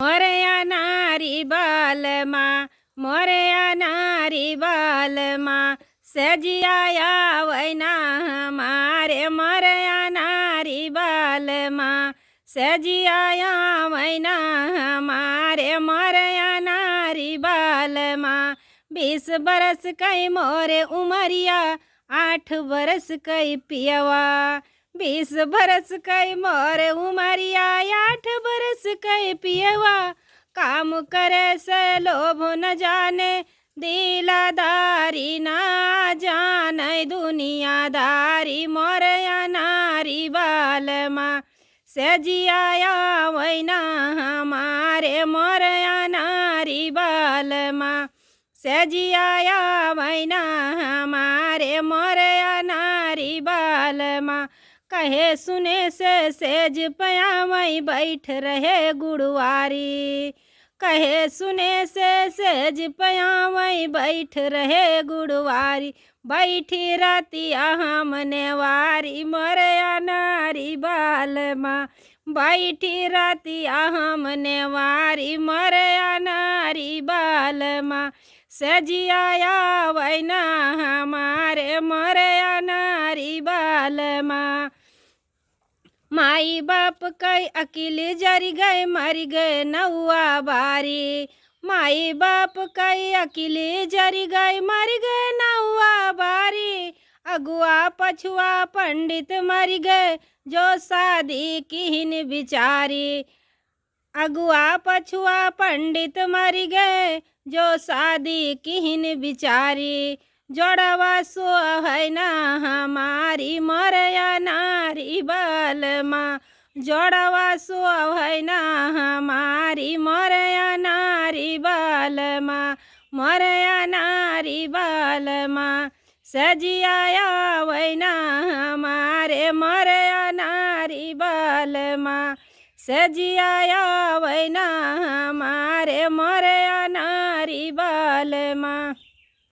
मोरया नारी बाल माँ, मोरया नारी बाल माँ, सजिया वैना हमारे मोरया नारी बाल माँ, सजिया वैना हमारे मोरया नारी बाल माँ। 20 बरस कई मोरे उमरिया, 8 बरस कई पियवा, 20 बरस कई मोरे उमरिया, 8 बरस कई पियवा। काम करे से लोभ न जाने, दिलादारी ना जाने दुनियादारी मोरया नारी बाल माँ, सजिया वैना हमारे मोरया नारी बाल माँ, सजिया वैना हमारे मोरया नारी बाल माँ। कहे सुने से सेज पयावई बैठ रहे गुड़वारी, कहे सुने से सेज पयावई बैठ रहे गुड़वारी। बैठी रातिया हमने वारी मोरया नारी बाल माँ, बैठी रातिया हमने वारी मोरया नारी बाल माँ, सजिया वैना हमारे मोरया नारी बाल माँ। माई बाप कई अकेले जरी गए मर गए नौआ बारी, माई बाप कई अकेले जरी गए मर गए नौआ बारी। अगुआ पछुआ पंडित मर गए जो शादी किहिन बिचारी, अगुआ पछुआ पंडित मर गए जो शादी किहिन बिचारी। जोड़वा सोहैना हमारी मोरया नारी बाल माँ, जोड़वा सोहैना हमारी मोरया नारी बाल माँ, मोरया नारी बाल माँ, सजिया वैना हमारे मोरया नारी बाल माँ, सजिया वैना